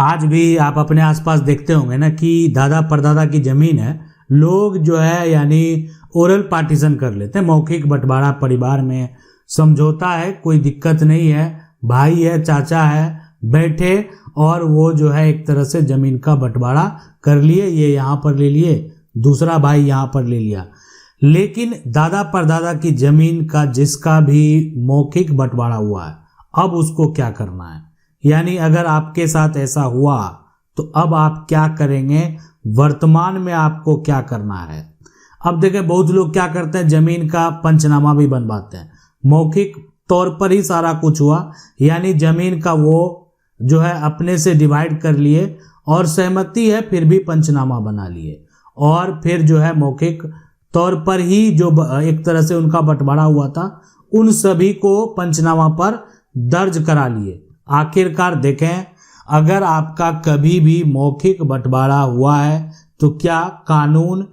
आज भी आप अपने आसपास देखते होंगे ना कि दादा परदादा की जमीन है, लोग जो है यानी ओरल पार्टीशन कर लेते हैं, मौखिक बंटवारा परिवार में समझौता है, कोई दिक्कत नहीं है, भाई है चाचा है, बैठे और वो जो है एक तरह से जमीन का बंटवारा कर लिए, ये यहाँ पर ले लिए, दूसरा भाई यहाँ पर ले लिया। लेकिन दादा परदादा की जमीन का जिसका भी मौखिक बंटवारा हुआ है, अब उसको क्या करना है, यानी अगर आपके साथ ऐसा हुआ तो अब आप क्या करेंगे, वर्तमान में आपको क्या करना है। अब देखें बहुत लोग क्या करते हैं, जमीन का पंचनामा भी बनवाते हैं, मौखिक तौर पर ही सारा कुछ हुआ, यानी जमीन का वो जो है अपने से डिवाइड कर लिए और सहमति है फिर भी पंचनामा बना लिए, और फिर जो है मौखिक तौर पर ही जो एक तरह से उनका बंटवारा हुआ था उन सभी को पंचनामा पर दर्ज करा लिए। आखिरकार देखें, अगर आपका कभी भी मौखिक बंटवारा हुआ है तो क्या कानून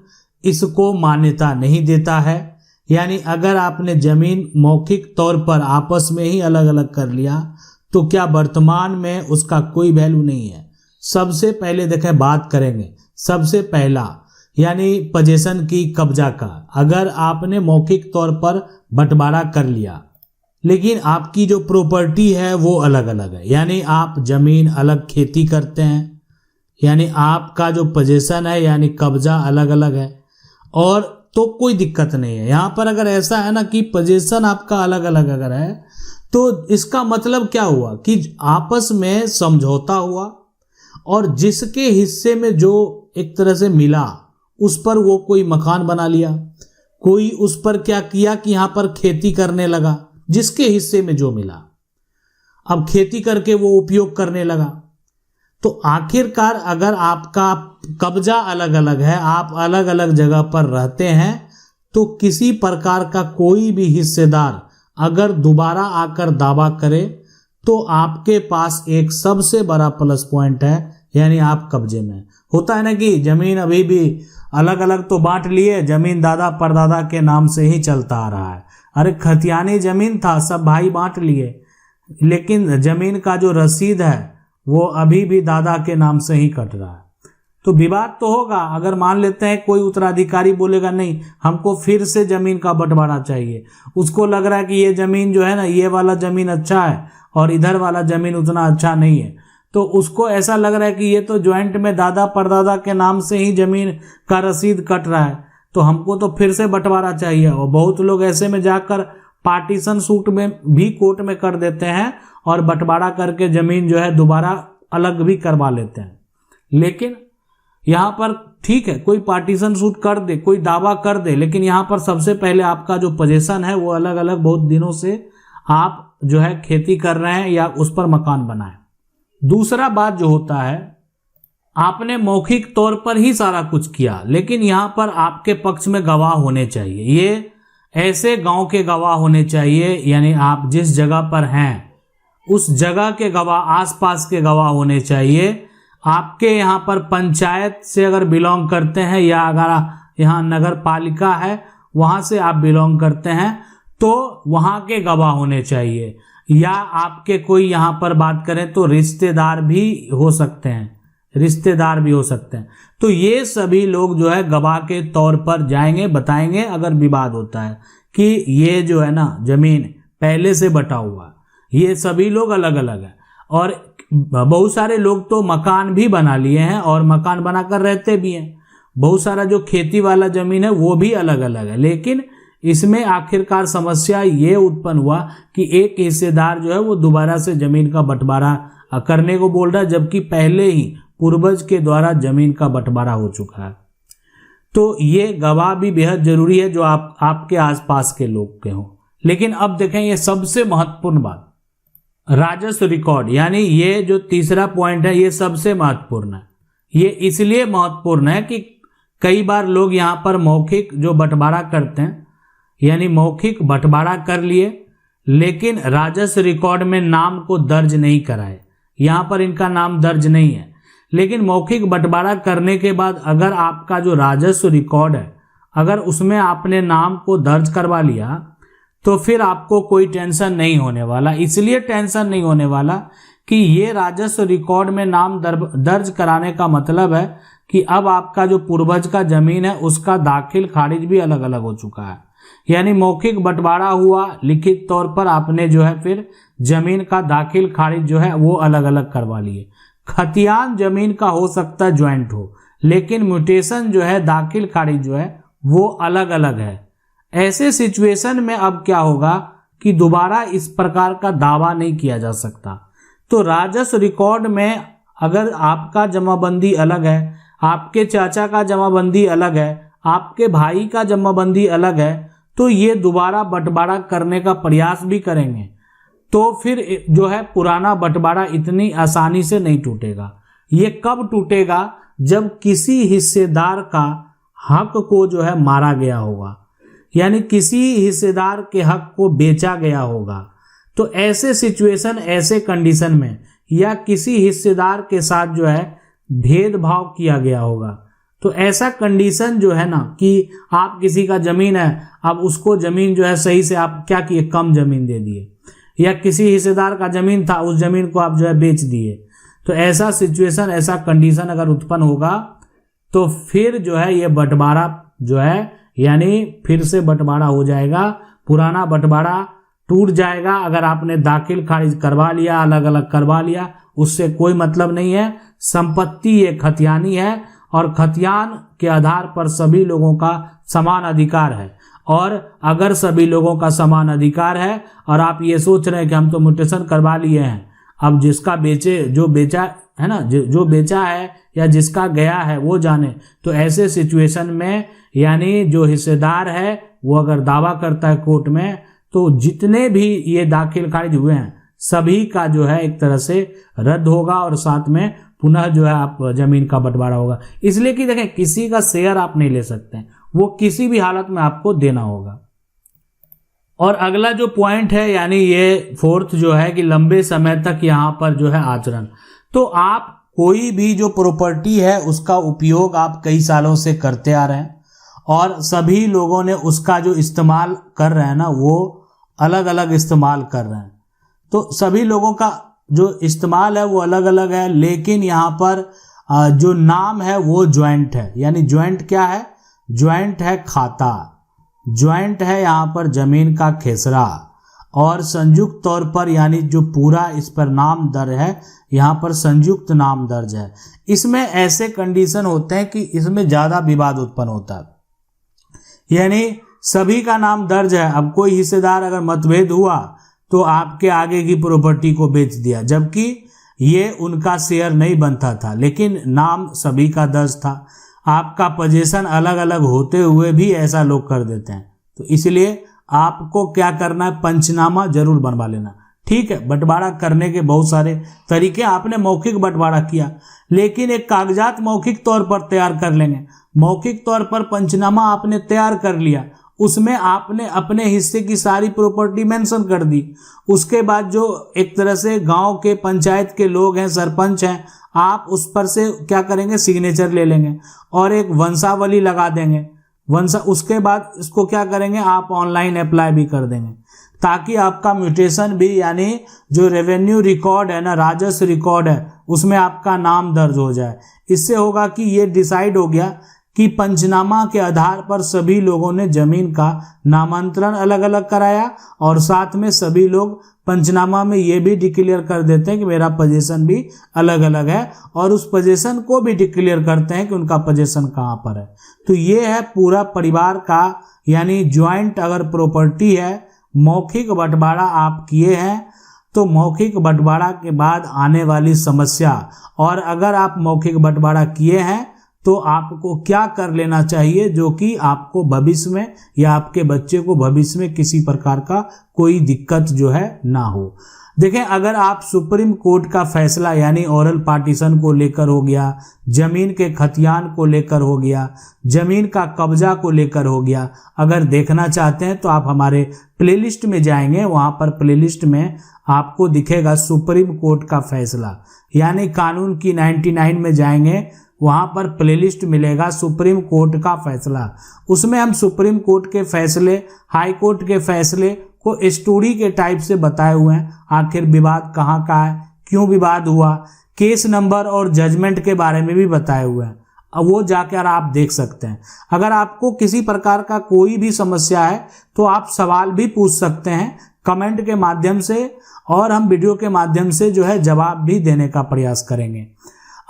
इसको मान्यता नहीं देता है, यानी अगर आपने जमीन मौखिक तौर पर आपस में ही अलग अलग कर लिया तो क्या वर्तमान में उसका कोई वैल्यू नहीं है। सबसे पहले देखें बात करेंगे, सबसे पहला यानी पोजीशन की कब्जा का, अगर आपने मौखिक तौर पर बंटवारा कर लिया लेकिन आपकी जो प्रॉपर्टी है वो अलग अलग है, यानी आप जमीन अलग खेती करते हैं, यानी आपका जो पोजीशन है यानी कब्जा अलग अलग है, और तो कोई दिक्कत नहीं है। यहाँ पर अगर ऐसा है ना कि पोजीशन आपका अलग अलग अगर है तो इसका मतलब क्या हुआ कि आपस में समझौता हुआ और जिसके हिस्से में जो एक तरह से मिला उस पर वो कोई मकान बना लिया, कोई उस पर क्या किया कि यहाँ पर खेती करने लगा, जिसके हिस्से में जो मिला अब खेती करके वो उपयोग करने लगा। तो आखिरकार अगर आपका कब्जा अलग अलग है, आप अलग अलग जगह पर रहते हैं, तो किसी प्रकार का कोई भी हिस्सेदार अगर दोबारा आकर दावा करे तो आपके पास एक सबसे बड़ा प्लस पॉइंट है, यानी आप कब्जे में। होता है ना कि जमीन अभी भी अलग अलग तो बांट लिए, जमीन दादा परदादा के नाम से ही चलता आ रहा है, अरे खतियानी जमीन था, सब भाई बांट लिए, लेकिन जमीन का जो रसीद है वो अभी भी दादा के नाम से ही कट रहा है। तो विवाद तो होगा। अगर मान लेते हैं कोई उत्तराधिकारी बोलेगा नहीं हमको फिर से जमीन का बंटवारा चाहिए, उसको लग रहा है कि ये जमीन जो है ना, ये वाला जमीन अच्छा है और इधर वाला जमीन उतना अच्छा नहीं है, तो उसको ऐसा लग रहा है कि ये तो ज्वाइंट में दादा परदादा के नाम से ही जमीन का रसीद कट रहा है, तो हमको तो फिर से बंटवारा चाहिए। और बहुत लोग ऐसे में जाकर पार्टीशन सूट में भी कोर्ट में कर देते हैं और बंटवारा करके जमीन जो है दोबारा अलग भी करवा लेते हैं। लेकिन यहाँ पर ठीक है, कोई पार्टीशन सूट कर दे, कोई दावा कर दे, लेकिन यहाँ पर सबसे पहले आपका जो पोजीशन है वो अलग अलग बहुत दिनों से आप जो है खेती कर रहे हैं या उस पर मकान बनाए। दूसरा बात जो होता है, आपने मौखिक तौर पर ही सारा कुछ किया, लेकिन यहाँ पर आपके पक्ष में गवाह होने चाहिए। ये ऐसे गांव के गवाह होने चाहिए, यानी आप जिस जगह पर हैं उस जगह के गवाह, आसपास के गवाह होने चाहिए। आपके यहाँ पर पंचायत से अगर बिलोंग करते हैं या अगर यहाँ नगर पालिका है वहाँ से आप बिलोंग करते हैं तो वहाँ के गवाह होने चाहिए, या आपके कोई यहाँ पर बात करें तो रिश्तेदार भी हो सकते हैं, रिश्तेदार भी हो सकते हैं। तो ये सभी लोग जो है गवाह के तौर पर जाएंगे, बताएंगे अगर विवाद होता है कि ये जो है ना जमीन पहले से बटा हुआ, ये सभी लोग अलग अलग है। और बहुत सारे लोग तो मकान भी बना लिए हैं और मकान बनाकर रहते भी हैं, बहुत सारा जो खेती वाला जमीन है वो भी अलग अलग है। लेकिन इसमें आखिरकार समस्या ये उत्पन्न हुआ कि एक हिस्सेदार जो है वो दोबारा से जमीन का बंटवारा करने को बोल रहा है, जबकि पहले ही पूर्वज के द्वारा जमीन का बंटवारा हो चुका है। तो ये गवाह भी बेहद जरूरी है जो आपके आसपास के लोग के हों। लेकिन अब देखें ये सबसे महत्वपूर्ण बात, राजस्व रिकॉर्ड, यानी ये जो तीसरा पॉइंट है ये सबसे महत्वपूर्ण है। ये इसलिए महत्वपूर्ण है कि कई बार लोग यहाँ पर मौखिक जो बंटवारा करते हैं, यानी मौखिक बंटवारा कर लिए लेकिन राजस्व रिकॉर्ड में नाम को दर्ज नहीं कराए, यहाँ पर इनका नाम दर्ज नहीं है। लेकिन मौखिक बंटवारा करने के बाद अगर आपका जो राजस्व रिकॉर्ड है अगर उसमें आपने नाम को दर्ज करवा लिया तो फिर आपको कोई टेंशन नहीं होने वाला। इसलिए टेंशन नहीं होने वाला कि ये राजस्व रिकॉर्ड में नाम दर्ज कराने का मतलब है कि अब आपका जो पूर्वज का जमीन है उसका दाखिल खारिज भी अलग अलग हो चुका है। यानी मौखिक बंटवारा हुआ, लिखित तौर पर आपने जो है फिर जमीन का दाखिल खारिज जो है वो अलग अलग करवा लिए। खतियान जमीन का हो सकता है ज्वाइंट हो, लेकिन म्यूटेशन जो है दाखिल खारिज जो है वो अलग अलग है। ऐसे सिचुएशन में अब क्या होगा कि दोबारा इस प्रकार का दावा नहीं किया जा सकता। तो राजस्व रिकॉर्ड में अगर आपका जमाबंदी अलग है, आपके चाचा का जमाबंदी अलग है, आपके भाई का जमाबंदी अलग है, तो ये दोबारा बंटवारा करने का प्रयास भी करेंगे तो फिर जो है पुराना बंटवारा इतनी आसानी से नहीं टूटेगा। ये कब टूटेगा? जब किसी हिस्सेदार का हक को जो है मारा गया होगा, यानी किसी हिस्सेदार के हक को बेचा गया होगा। तो ऐसे सिचुएशन, ऐसे कंडीशन में, या किसी हिस्सेदार के साथ जो है भेदभाव किया गया होगा। तो ऐसा कंडीशन जो है ना कि आप किसी का जमीन है, अब उसको जमीन जो है सही से आप क्या किए, कम जमीन दे दिए, या किसी हिस्सेदार का जमीन था उस जमीन को आप जो है बेच दिए। तो ऐसा सिचुएशन, ऐसा कंडीशन अगर उत्पन्न होगा तो फिर जो है ये बंटवारा जो है यानी फिर से बंटवारा हो जाएगा, पुराना बंटवारा टूट जाएगा। अगर आपने दाखिल खारिज करवा लिया, अलग अलग करवा लिया, उससे कोई मतलब नहीं है। संपत्ति ये खतियानी है और खतियान के आधार पर सभी लोगों का समान अधिकार है। और अगर सभी लोगों का समान अधिकार है और आप ये सोच रहे हैं कि हम तो म्यूटेशन करवा लिए हैं, अब जिसका जो बेचा है ना, जो बेचा है या जिसका गया है वो जाने। तो ऐसे सिचुएशन में यानी जो हिस्सेदार है वो अगर दावा करता है कोर्ट में, तो जितने भी ये दाखिल खारिज हुए हैं सभी का जो है एक तरह से रद्द होगा और साथ में पुनः जो है आप जमीन का बंटवारा होगा। इसलिए कि देखें, किसी का शेयर आप नहीं ले सकते हैं, वो किसी भी हालत में आपको देना होगा। और अगला जो पॉइंट है यानी ये फोर्थ जो है कि लंबे समय तक यहाँ पर जो है आचरण। तो आप कोई भी जो प्रॉपर्टी है उसका उपयोग आप कई सालों से करते आ रहे हैं और सभी लोगों ने उसका जो इस्तेमाल कर रहे हैं ना वो अलग अलग इस्तेमाल कर रहे हैं। तो सभी लोगों का जो इस्तेमाल है वो अलग अलग है, लेकिन यहाँ पर जो नाम है वो ज्वाइंट है। यानी ज्वाइंट क्या है? ज्वाइंट है खाता, ज्वाइंट है यहाँ पर जमीन का खेसरा, और संयुक्त तौर पर यानी जो पूरा इस पर नाम दर्ज है, यहाँ पर संयुक्त नाम दर्ज है। इसमें ऐसे कंडीशन होते हैं कि इसमें ज़्यादा विवाद उत्पन्न होता है। यानी सभी का नाम दर्ज है, अब कोई हिस्सेदार अगर मतभेद हुआ तो आपके आगे की प्रॉपर्टी को बेच दिया, जबकि ये उनका शेयर नहीं बनता था, लेकिन नाम सभी का दर्ज था। आपका पोजीशन अलग अलग होते हुए भी ऐसा लोग कर देते हैं। तो इसलिए आपको क्या करना है, पंचनामा जरूर बनवा लेना। ठीक है, बंटवारा करने के बहुत सारे तरीके, आपने मौखिक बंटवारा किया, लेकिन एक कागजात मौखिक तौर पर तैयार कर लेंगे। मौखिक तौर पर पंचनामा आपने तैयार कर लिया, उसमें आपने अपने हिस्से की सारी प्रॉपर्टी मेंशन कर दी। उसके बाद जो एक तरह से गांव के पंचायत के लोग हैं, सरपंच हैं, आप उस पर से क्या करेंगे, सिग्नेचर ले लेंगे और एक वंशावली लगा देंगे। उसके बाद इसको क्या करेंगे, आप ऑनलाइन अप्लाई भी कर देंगे, ताकि आपका म्यूटेशन भी यानी जो रेवेन्यू रिकॉर्ड है ना, राजस्व रिकॉर्ड है, उसमें आपका नाम दर्ज हो जाए। इससे होगा कि ये डिसाइड हो गया कि पंचनामा के आधार पर सभी लोगों ने जमीन का नामांतरण अलग अलग कराया और साथ में सभी लोग पंचनामा में ये भी डिक्लेयर कर देते हैं कि मेरा पोजीशन भी अलग अलग है, और उस पोजीशन को भी डिक्लेयर करते हैं कि उनका पोजीशन कहाँ पर है। तो ये है पूरा परिवार का यानी ज्वाइंट अगर प्रॉपर्टी है, मौखिक बंटवारा आप किए हैं, तो मौखिक बंटवारा के बाद आने वाली समस्या, और अगर आप मौखिक बंटवारा किए हैं तो आपको क्या कर लेना चाहिए जो कि आपको भविष्य में या आपके बच्चे को भविष्य में किसी प्रकार का कोई दिक्कत जो है ना हो। देखें, अगर आप सुप्रीम कोर्ट का फैसला यानी ओरल पार्टीशन को लेकर हो गया, जमीन के खतियान को लेकर हो गया, जमीन का कब्जा को लेकर हो गया, अगर देखना चाहते हैं तो आप हमारे प्लेलिस्ट में जाएंगे, वहां पर प्लेलिस्ट में आपको दिखेगा सुप्रीम कोर्ट का फैसला, यानी कानून की 99 में जाएंगे, वहां पर प्लेलिस्ट मिलेगा सुप्रीम कोर्ट का फैसला। उसमें हम सुप्रीम कोर्ट के फैसले, हाई कोर्ट के फैसले को स्टोरी के टाइप से बताए हुए हैं। आखिर विवाद कहाँ का है, क्यों विवाद हुआ, केस नंबर और जजमेंट के बारे में भी बताए हुए हैं। अब वो जाकर आप देख सकते हैं। अगर आपको किसी प्रकार का कोई भी समस्या है तो आप सवाल भी पूछ सकते हैं कमेंट के माध्यम से, और हम वीडियो के माध्यम से जो है जवाब भी देने का प्रयास करेंगे।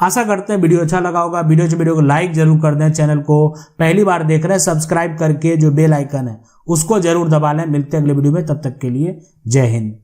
आशा करते हैं वीडियो अच्छा लगा होगा। वीडियो को लाइक जरूर कर दें। चैनल को पहली बार देख रहे हैं सब्सक्राइब करके जो बेल आइकन है उसको जरूर दबा लें। मिलते हैं अगले वीडियो में, तब तक के लिए जय हिंद।